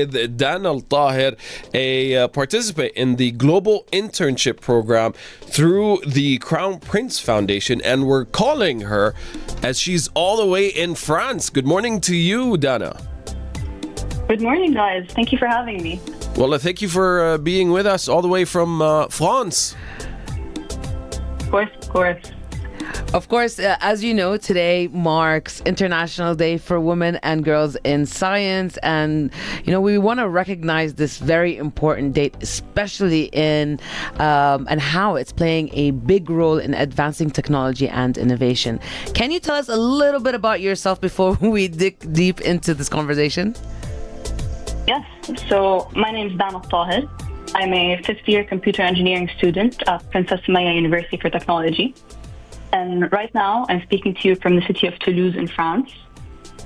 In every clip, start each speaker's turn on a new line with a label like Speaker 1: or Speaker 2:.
Speaker 1: Dan Al-Taher, a participant in the Global Internship Program through the Crown Prince Foundation, and we're calling her as she's all the way in France. Good morning to you, Dana.
Speaker 2: Good morning, guys. Thank you for having me.
Speaker 1: Well, thank you for being with us all the way from France.
Speaker 2: Of course, of course.
Speaker 3: Of course, as you know, today marks International Day for Women and Girls in Science. And, you know, we want to recognize this very important date, especially in and how it's playing a big role in advancing technology and innovation. Can you tell us a little bit about yourself before we dig deep into this conversation?
Speaker 2: Yes. So my name is Al-Taher. I'm a fifth-year computer engineering student at Princess Maya University for Technology. And right now, I'm speaking to you from the city of Toulouse in France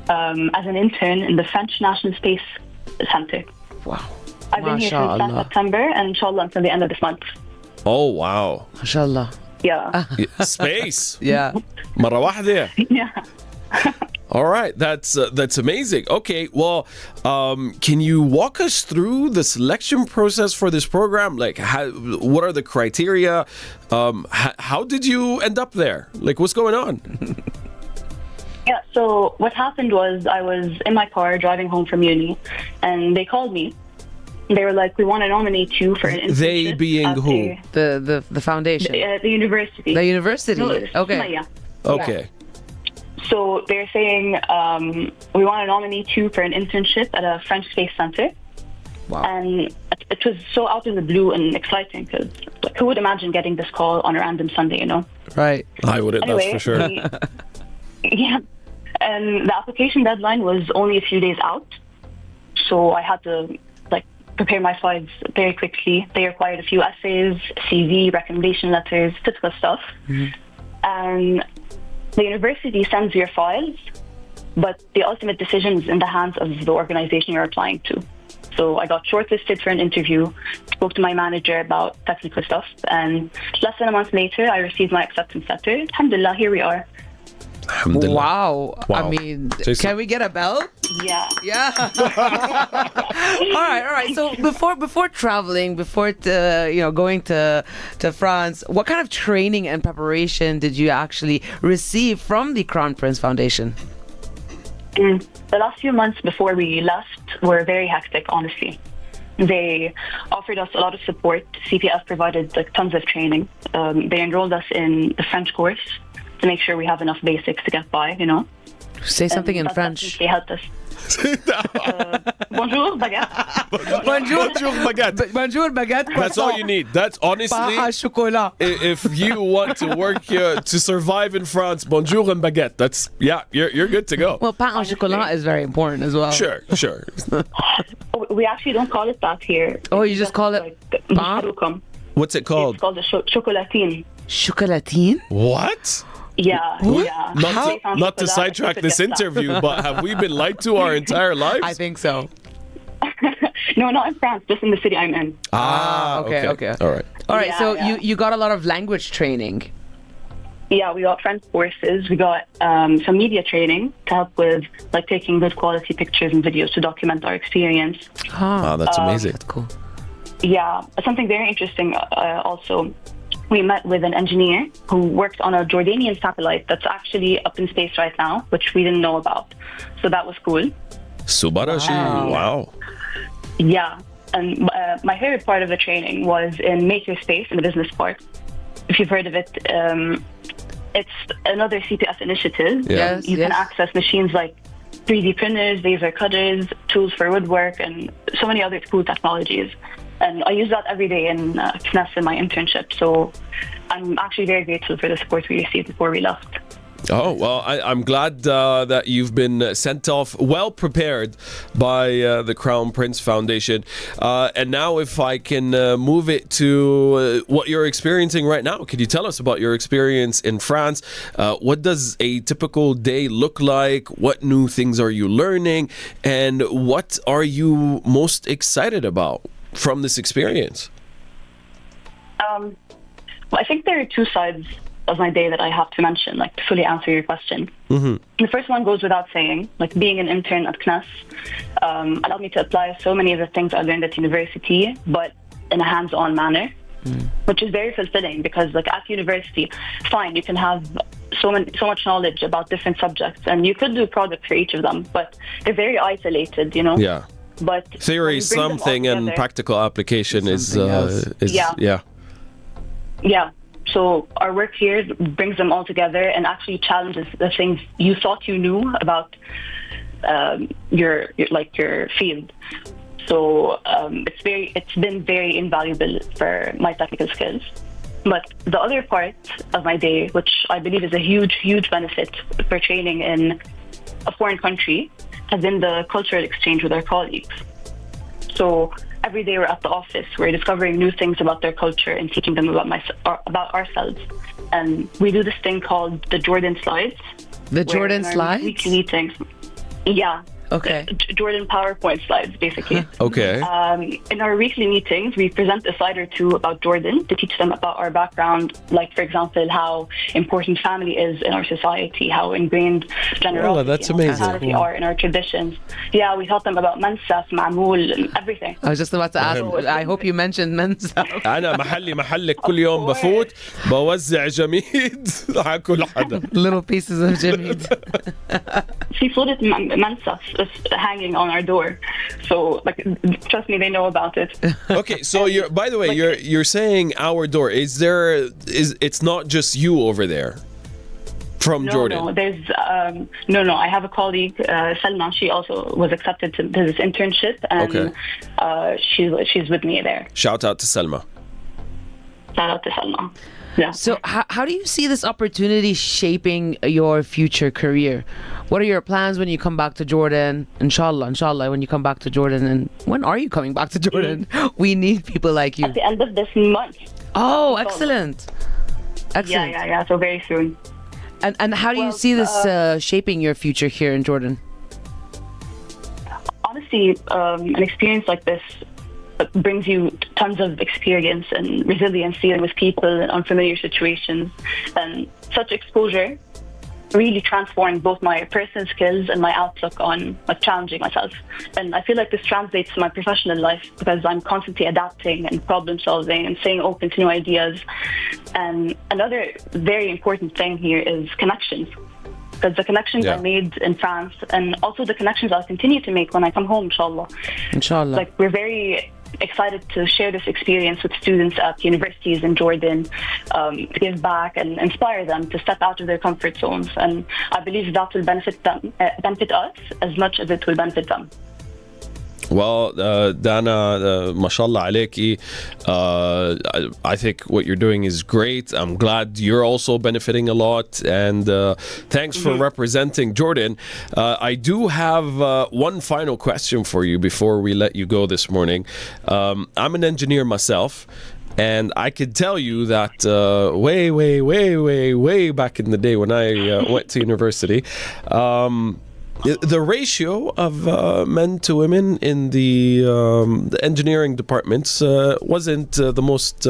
Speaker 2: as an intern in the French National Space Center.
Speaker 3: Wow.
Speaker 2: I've been here since last September and inshallah until the end of this month.
Speaker 1: Oh, wow.
Speaker 3: MashaAllah.
Speaker 2: Yeah.
Speaker 1: Space.
Speaker 3: Yeah.
Speaker 1: مرة واحدة.
Speaker 2: Yeah.
Speaker 1: All right, that's amazing. Okay, well, can you walk us through the selection process for this program? Like, what are the criteria? How did you end up there? Like, what's going on?
Speaker 2: Yeah, so what happened was I was in my car driving home from uni, and they called me. They were like, we want to nominate you for an internship.
Speaker 1: They being who?
Speaker 3: The foundation.
Speaker 2: The university.
Speaker 3: The university.
Speaker 2: No,
Speaker 3: Okay.
Speaker 2: Yeah.
Speaker 1: Okay.
Speaker 2: So they're saying, we want to nominate you for an internship at a French Space Center.
Speaker 3: Wow.
Speaker 2: And it was so out of the blue and exciting because who would imagine getting this call on a random Sunday, you know?
Speaker 3: Right.
Speaker 1: I wouldn't,
Speaker 2: Anyway,
Speaker 1: that's for sure.
Speaker 2: Yeah. And the application deadline was only a few days out. So I had to prepare my slides very quickly. They required a few essays, CV, recommendation letters, typical stuff.
Speaker 3: Mm-hmm.
Speaker 2: And the university sends your files, but the ultimate decision is in the hands of the organization you're applying to. So I got shortlisted for an interview, spoke to my manager about technical stuff, and less than a month later, I received my acceptance letter. Alhamdulillah, here we are.
Speaker 1: Alhamdulillah.
Speaker 3: Wow.
Speaker 1: Wow.
Speaker 3: I mean,
Speaker 1: Jason.
Speaker 3: can we get a bell?
Speaker 2: Yeah.
Speaker 3: Yeah. all right. So before traveling, going to France, what kind of training and preparation did you actually receive from the Crown Prince Foundation?
Speaker 2: The last few months before we left were very hectic, honestly. They offered us a lot of support. CPF provided tons of training. They enrolled us in the French course to make sure we have enough basics to get by, you know.
Speaker 3: Say something in French.
Speaker 2: They helped us. Bonjour, baguette.
Speaker 3: Bonjour,
Speaker 1: baguette.
Speaker 3: Bonjour, baguette.
Speaker 1: That's all you need. That's honestly,
Speaker 3: Pain au chocolat.
Speaker 1: if you want to work to survive in France, bonjour and baguette. That's, you're good to go.
Speaker 3: Well, pain au chocolat is very important as well.
Speaker 1: Sure.
Speaker 2: We actually don't call it that here.
Speaker 3: Oh, you just call it pain?
Speaker 1: What's it called?
Speaker 2: It's called the chocolatine.
Speaker 3: Chocolatine?
Speaker 1: What?
Speaker 2: Yeah.
Speaker 3: What?
Speaker 2: Yeah.
Speaker 1: Not to sidetrack this interview, but have we been lied to our entire lives?
Speaker 3: I think so.
Speaker 2: No, not in France, just in the city I'm in.
Speaker 3: Okay.
Speaker 1: All right.
Speaker 3: All right,
Speaker 2: Yeah,
Speaker 3: so
Speaker 2: yeah.
Speaker 3: you got a lot of language training.
Speaker 2: Yeah, we got French courses. We got some media training to help with taking good quality pictures and videos to document our experience.
Speaker 1: Wow, that's amazing.
Speaker 3: That's cool.
Speaker 2: Yeah, something very interesting also. We met with an engineer who works on a Jordanian satellite that's actually up in space right now, which we didn't know about. So that was cool.
Speaker 1: Subarashi. Wow.
Speaker 2: Yeah. And my favorite part of the training was in Makerspace, in the business part. If you've heard of it, it's another CPF initiative.
Speaker 1: Yeah.
Speaker 2: You can access machines like 3D printers, laser cutters, tools for woodwork, and so many other cool technologies. And I use that every day in CNES in my internship. So I'm actually very grateful for the support we received before we left.
Speaker 1: Oh, well, I'm glad that you've been sent off well prepared by the Crown Prince Foundation. And now if I can move it to what you're experiencing right now, could you tell us about your experience in France? What does a typical day look like? What new things are you learning? And what are you most excited about from this experience?
Speaker 2: Well, I think there are two sides of my day that I have to mention, like to fully answer your question. The first one goes without saying, like being an intern at CNES allowed me to apply so many of the things I learned at university, but in a hands-on manner, which is very fulfilling because like at university, fine, you can have so much knowledge about different subjects and you could do projects for each of them, but they're very isolated, you know?
Speaker 1: Yeah.
Speaker 2: But
Speaker 1: theory is something and practical application is
Speaker 2: yeah. So our work here brings them all together and actually challenges the things you thought you knew about your field. So it's been very invaluable for my technical skills. But the other part of my day, which I believe is a huge benefit for training in a foreign country, has been the cultural exchange with our colleagues. So every day we're at the office, we're discovering new things about their culture and teaching them about ourselves. And we do this thing called the Jordan Slides.
Speaker 3: The Jordan Slides?
Speaker 2: Weekly meetings. Yeah.
Speaker 3: Okay.
Speaker 2: Jordan PowerPoint slides, basically.
Speaker 1: Okay.
Speaker 2: In our weekly meetings, we present a slide or two about Jordan to teach them about our background, like, for example, how important family is in our society, how ingrained generosity
Speaker 1: that's
Speaker 2: and
Speaker 1: amazing.
Speaker 2: hospitality are in our traditions. Yeah, we taught them about mansaf, ma'mool, and everything.
Speaker 3: I was just about to ask, I hope you mentioned mansaf.
Speaker 1: أنا محلك كل يوم بفوت بوزع جميد على كل حدا.
Speaker 3: Little pieces of Jimmy.
Speaker 2: She floated mansaf hanging on our door, so like trust me, they know about it.
Speaker 1: Okay, so you're, by the way, you're saying our door. It's not just you over there from Jordan?
Speaker 2: No, there's no. I have a colleague, Salma. She also was accepted to this internship, and she's with me there.
Speaker 1: Shout out to Salma.
Speaker 2: Shout out to Salma. Yeah.
Speaker 3: So how do you see this opportunity shaping your future career? What are your plans when you come back to Jordan? Inshallah, when you come back to Jordan. And when are you coming back to Jordan? We need people like you.
Speaker 2: At the end of this month.
Speaker 3: Oh, excellent. Excellent.
Speaker 2: Yeah. So very soon.
Speaker 3: And how do you see this shaping your future here in Jordan?
Speaker 2: Honestly, an experience like this brings you tons of experience and resilience dealing with people in unfamiliar situations. And such exposure really transformed both my personal skills and my outlook on challenging myself. And I feel like this translates to my professional life because I'm constantly adapting and problem solving and staying open to new ideas. And another very important thing here is connections. Because the connections I made in France and also the connections I'll continue to make when I come home, inshallah.
Speaker 3: Inshallah.
Speaker 2: Like, we're very excited to share this experience with students at universities in Jordan, to give back and inspire them to step out of their comfort zones. And I believe that will benefit us as much as it will benefit them.
Speaker 1: Well, Dana, mashallah alayki. I think what you're doing is great. I'm glad you're also benefiting a lot. And thanks for representing Jordan. I do have one final question for you before we let you go this morning. I'm an engineer myself. And I could tell you that way back in the day when I went to university, the ratio of men to women in the engineering departments wasn't the most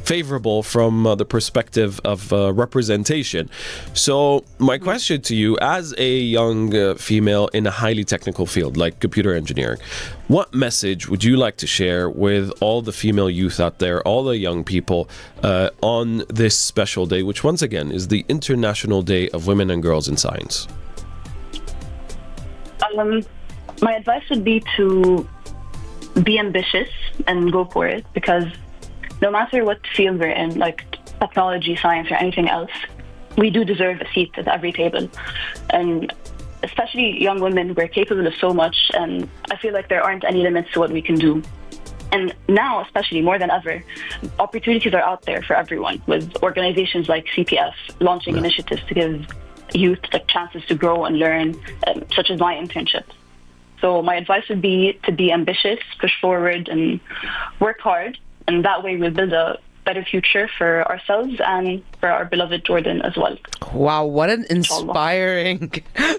Speaker 1: favorable from the perspective of representation. So my question to you, as a young female in a highly technical field like computer engineering, what message would you like to share with all the female youth out there, all the young people on this special day, which once again is the International Day of Women and Girls in Science?
Speaker 2: My advice would be to be ambitious and go for it, because no matter what field we're in, like technology, science, or anything else, we do deserve a seat at every table. And especially young women, we're capable of so much, and I feel like there aren't any limits to what we can do. And now, especially more than ever, opportunities are out there for everyone, with organizations like CPF launching initiatives to give youth chances to grow and learn, such as my internship. So my advice would be to be ambitious, push forward, and work hard. And that way we'll build a better future for ourselves and for our beloved Jordan as well.
Speaker 3: Wow, what an inspiring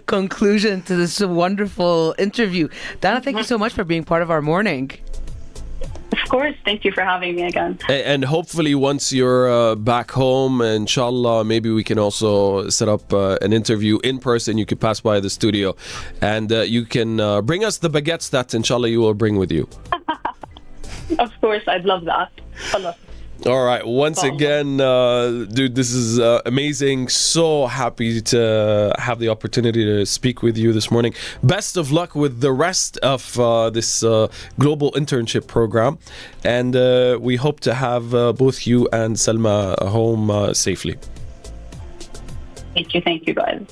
Speaker 3: conclusion to this wonderful interview. Dana, thank you so much for being part of our morning.
Speaker 2: Of course. Thank you for having me again.
Speaker 1: And hopefully once you're back home, inshallah, maybe we can also set up an interview in person. You could pass by the studio and you can bring us the baguettes that inshallah you will bring with you.
Speaker 2: Of course, I'd love that. Allah.
Speaker 1: All right. Once again, dude, this is amazing. So happy to have the opportunity to speak with you this morning. Best of luck with the rest of this global internship program. And we hope to have both you and Salma home safely.
Speaker 2: Thank you, guys.